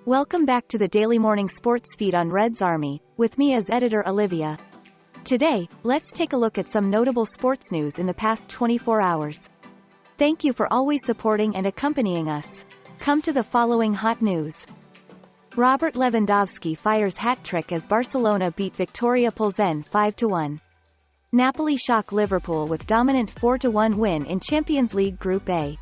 Welcome back to the daily morning sports feed on Reds Army, with me as editor Olivia. Today, let's take a look at some notable sports news in the past 24 hours. Thank you for always supporting and accompanying us. Come to the following hot news. Robert Lewandowski fires hat-trick as Barcelona beat Viktoria Plzen 5-1. Napoli shock Liverpool with dominant 4-1 win in Champions League Group A.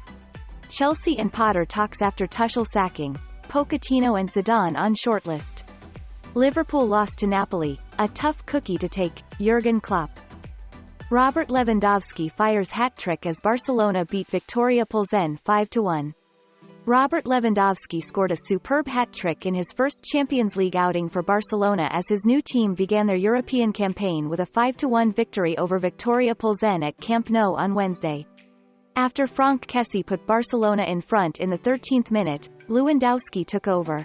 Chelsea and Potter talks after Tuchel sacking. Pochettino and Zidane on shortlist. Liverpool lost to Napoli, a tough cookie to take, Jurgen Klopp. Robert Lewandowski fires hat-trick as Barcelona beat Viktoria Plzen 5-1. Robert Lewandowski scored a superb hat-trick in his first Champions League outing for Barcelona as his new team began their European campaign with a 5-1 victory over Viktoria Plzen at Camp Nou on Wednesday. After Franck Kessie put Barcelona in front in the 13th minute, Lewandowski took over.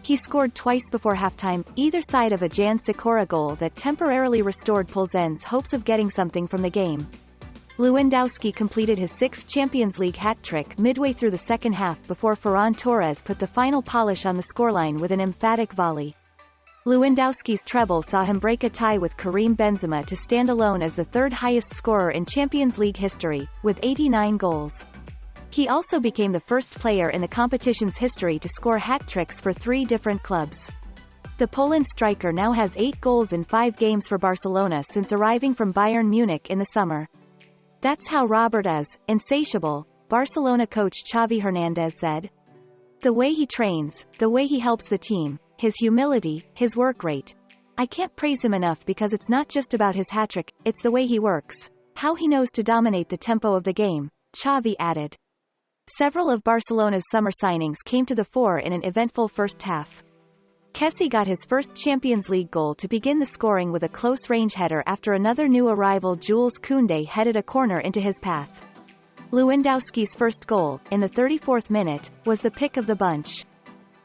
He scored twice before halftime, either side of a Jan Sikora goal that temporarily restored Plzen's hopes of getting something from the game. Lewandowski completed his sixth Champions League hat-trick midway through the second half before Ferran Torres put the final polish on the scoreline with an emphatic volley. Lewandowski's treble saw him break a tie with Karim Benzema to stand alone as the third highest scorer in Champions League history, with 89 goals. He also became the first player in the competition's history to score hat-tricks for 3 different clubs. The Poland striker now has 8 goals in 5 games for Barcelona since arriving from Bayern Munich in the summer. "That's how Robert is, insatiable," Barcelona coach Xavi Hernandez said. "The way he trains, the way he helps the team, his humility, his work rate. I can't praise him enough because it's not just about his hat-trick, it's the way he works, how he knows to dominate the tempo of the game," Xavi added. Several of Barcelona's summer signings came to the fore in an eventful first half. Kessie got his first Champions League goal to begin the scoring with a close-range header after another new arrival Jules Koundé headed a corner into his path. Lewandowski's first goal, in the 34th minute, was the pick of the bunch.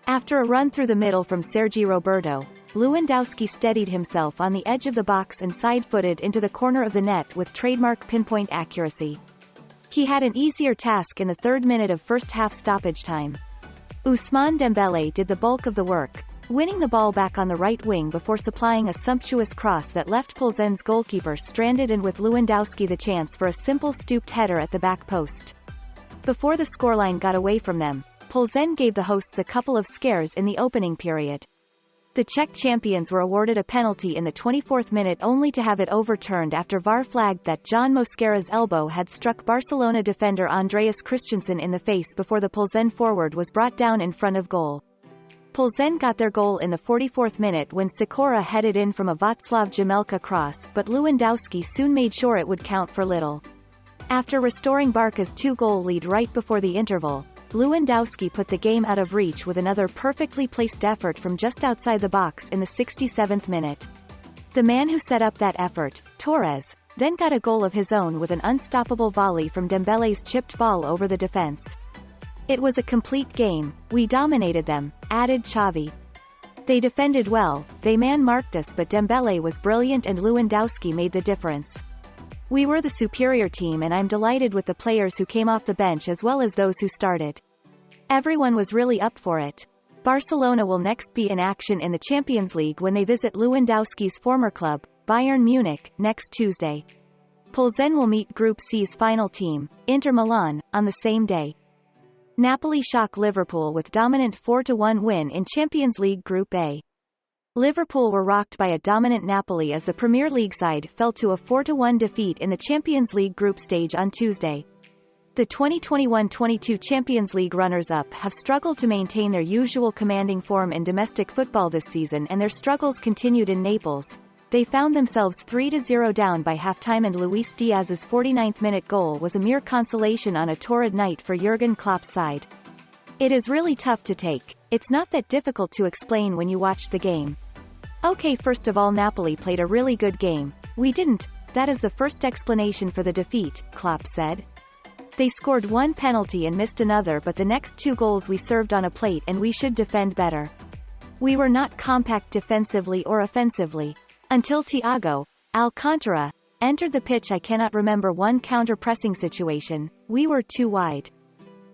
After a run through the middle from Sergi Roberto, Lewandowski steadied himself on the edge of the box and side-footed into the corner of the net with trademark pinpoint accuracy. He had an easier task in the 3rd minute of first-half stoppage time. Ousmane Dembélé did the bulk of the work, winning the ball back on the right wing before supplying a sumptuous cross that left Plzen's goalkeeper stranded and with Lewandowski the chance for a simple stooped header at the back post. Before the scoreline got away from them, Plzen gave the hosts a couple of scares in the opening period. The Czech champions were awarded a penalty in the 24th minute only to have it overturned after VAR flagged that John Mosquera's elbow had struck Barcelona defender Andreas Christensen in the face before the Plzen forward was brought down in front of goal. Plzen got their goal in the 44th minute when Sikora headed in from a Václav Jamelka cross, but Lewandowski soon made sure it would count for little. After restoring Barca's 2-goal lead right before the interval, Lewandowski put the game out of reach with another perfectly placed effort from just outside the box in the 67th minute. The man who set up that effort, Torres, then got a goal of his own with an unstoppable volley from Dembélé's chipped ball over the defense. "It was a complete game, we dominated them," added Xavi. "They defended well, they man-marked us but Dembélé was brilliant and Lewandowski made the difference. We were the superior team and I'm delighted with the players who came off the bench as well as those who started. Everyone was really up for it." Barcelona will next be in action in the Champions League when they visit Lewandowski's former club, Bayern Munich, next Tuesday. Plzen will meet Group C's final team, Inter Milan, on the same day. Napoli shock Liverpool with dominant 4-1 win in Champions League Group A. Liverpool were rocked by a dominant Napoli as the Premier League side fell to a 4-1 defeat in the Champions League group stage on Tuesday. The 2021-22 Champions League runners-up have struggled to maintain their usual commanding form in domestic football this season and their struggles continued in Naples. They found themselves 3-0 down by halftime and Luis Diaz's 49th-minute goal was a mere consolation on a torrid night for Jurgen Klopp's side. "It is really tough to take. It's not that difficult to explain when you watch the game. Okay, first of all Napoli played a really good game. We didn't. That is the first explanation for the defeat," Klopp said. "They scored 1 penalty and missed another but the next 2 goals we served on a plate and we should defend better. We were not compact defensively or offensively. Until Thiago Alcantara entered the pitch I cannot remember one counter-pressing situation. We were too wide.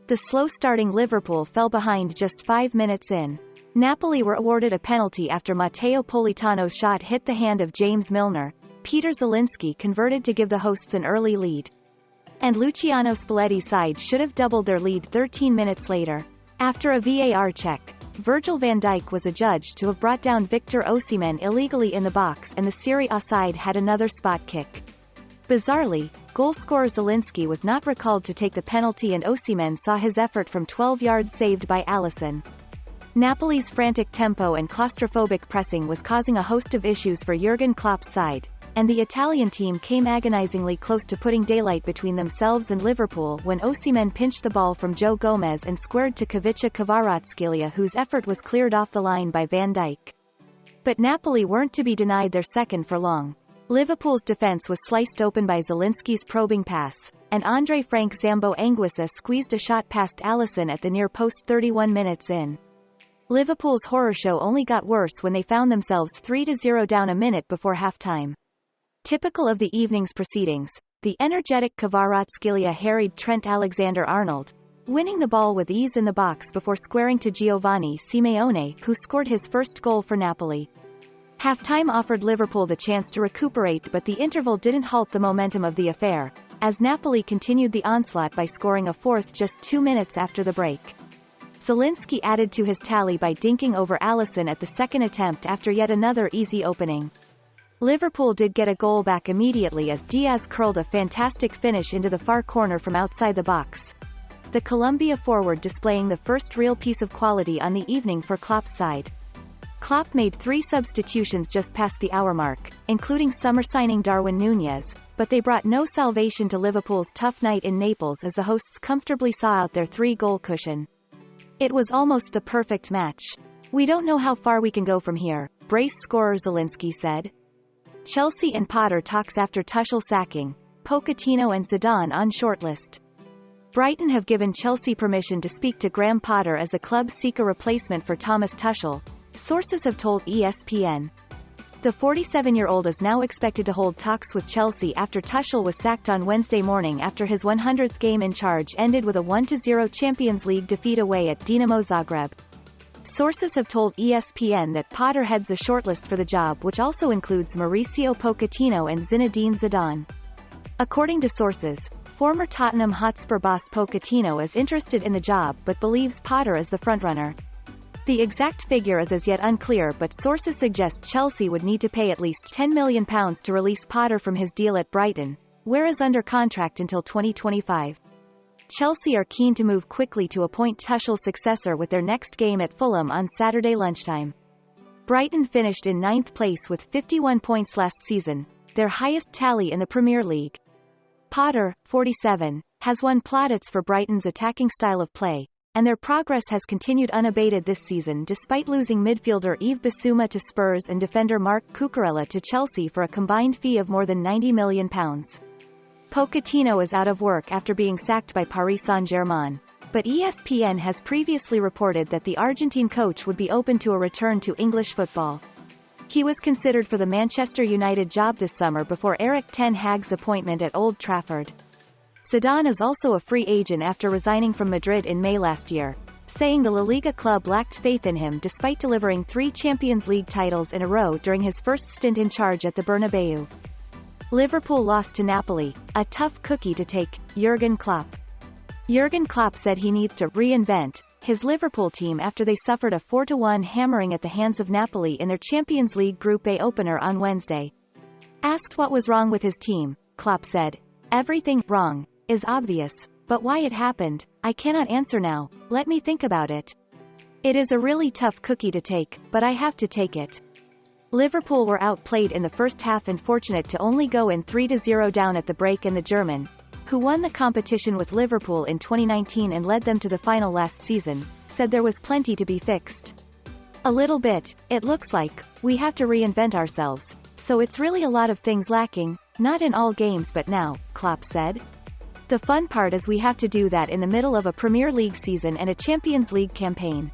The slow-starting Liverpool fell behind just 5 minutes in. Napoli were awarded a penalty after Matteo Politano's shot hit the hand of James Milner. Peter Zielinski converted to give the hosts an early lead. And Luciano Spalletti's side should have doubled their lead 13 minutes later. After a VAR check, Virgil van Dijk was adjudged to have brought down Victor Osimhen illegally in the box, and the Serie A side had another spot kick. Bizarrely, goalscorer Zielinski was not recalled to take the penalty, and Osimhen saw his effort from 12 yards saved by Alisson. Napoli's frantic tempo and claustrophobic pressing was causing a host of issues for Jurgen Klopp's side, and the Italian team came agonizingly close to putting daylight between themselves and Liverpool when Osimhen pinched the ball from Joe Gomez and squared to Ivica Kvaratskhelia, whose effort was cleared off the line by Van Dijk. But Napoli weren't to be denied their second for long. Liverpool's defence was sliced open by Zielinski's probing pass, and Andre Frank Zambo Anguissa squeezed a shot past Alisson at the near post 31 minutes in. Liverpool's horror show only got worse when they found themselves 3-0 down a minute before halftime. Typical of the evening's proceedings, the energetic Kvaratskhelia harried Trent Alexander-Arnold, winning the ball with ease in the box before squaring to Giovanni Simeone, who scored his first goal for Napoli. Halftime offered Liverpool the chance to recuperate, but the interval didn't halt the momentum of the affair, as Napoli continued the onslaught by scoring a fourth just 2 minutes after the break. Zielinski added to his tally by dinking over Alisson at the second attempt after yet another easy opening. Liverpool did get a goal back immediately as Diaz curled a fantastic finish into the far corner from outside the box, the Colombia forward displaying the first real piece of quality on the evening for Klopp's side. Klopp made 3 substitutions just past the hour mark, including summer signing Darwin Núñez, but they brought no salvation to Liverpool's tough night in Naples as the hosts comfortably saw out their 3-goal cushion. It was almost the perfect match. We don't know how far we can go from here, brace scorer Zielinski said. Chelsea and Potter talks after Tuchel sacking, Pochettino and Zidane on shortlist. Brighton have given Chelsea permission to speak to Graham Potter as the club seek a replacement for Thomas Tuchel, sources have told ESPN. The 47-year-old is now expected to hold talks with Chelsea after Tuchel was sacked on Wednesday morning after his 100th game in charge ended with a 1-0 Champions League defeat away at Dinamo Zagreb. Sources have told ESPN that Potter heads a shortlist for the job, which also includes Mauricio Pochettino and Zinedine Zidane. According to sources, former Tottenham Hotspur boss Pochettino is interested in the job but believes Potter is the frontrunner. The exact figure is as yet unclear, but sources suggest Chelsea would need to pay at least £10 million to release Potter from his deal at Brighton, where is under contract until 2025. Chelsea are keen to move quickly to appoint Tuchel's successor with their next game at Fulham on Saturday lunchtime. Brighton finished in 9th place with 51 points last season, their highest tally in the Premier League. Potter, 47, has won plaudits for Brighton's attacking style of play, and their progress has continued unabated this season despite losing midfielder Yves Bissouma to Spurs and defender Marc Cucurella to Chelsea for a combined fee of more than £90 million. Pochettino is out of work after being sacked by Paris Saint-Germain, but ESPN has previously reported that the Argentine coach would be open to a return to English football. He was considered for the Manchester United job this summer before Erik ten Hag's appointment at Old Trafford. Zidane is also a free agent after resigning from Madrid in May last year, saying the La Liga club lacked faith in him despite delivering 3 Champions League titles in a row during his first stint in charge at the Bernabeu. Liverpool lost to Napoli, a tough cookie to take, Jurgen Klopp. Jurgen Klopp said he needs to reinvent his Liverpool team after they suffered a 4-1 hammering at the hands of Napoli in their Champions League Group A opener on Wednesday. Asked what was wrong with his team, Klopp said, "Everything wrong is obvious, but why it happened, I cannot answer now, let me think about it. It is a really tough cookie to take, but I have to take it." Liverpool were outplayed in the first half and fortunate to only go in 3-0 down at the break, and the German, who won the competition with Liverpool in 2019 and led them to the final last season, said there was plenty to be fixed. "A little bit, it looks like, we have to reinvent ourselves, so it's really a lot of things lacking, not in all games but now," Klopp said. "The fun part is we have to do that in the middle of a Premier League season and a Champions League campaign.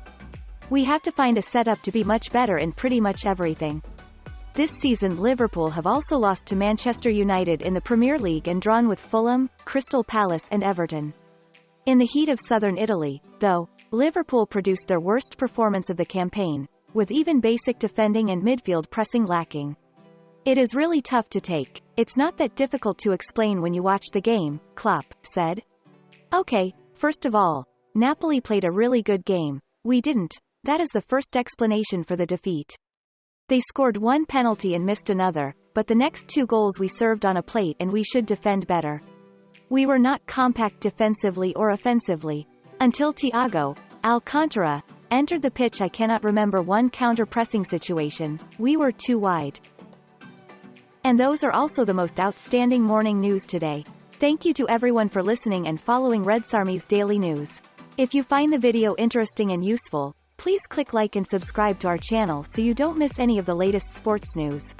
We have to find a setup to be much better in pretty much everything." This season Liverpool have also lost to Manchester United in the Premier League and drawn with Fulham, Crystal Palace and Everton. In the heat of southern Italy, though, Liverpool produced their worst performance of the campaign, with even basic defending and midfield pressing lacking. It is really tough to take. It's not that difficult to explain when you watch the game, Klopp said. Okay, first of all, Napoli played a really good game. We didn't. That is the first explanation for the defeat. They scored one penalty and missed another, but the next 2 goals we served on a plate and we should defend better. We were not compact defensively or offensively. Until Thiago Alcantara entered the pitch, I cannot remember one counter-pressing situation. We were too wide. And those are also the most outstanding morning news today. Thank you to everyone for listening and following redsarmy's daily news. If you find the video interesting and useful, please click like and subscribe to our channel so you don't miss any of the latest sports news.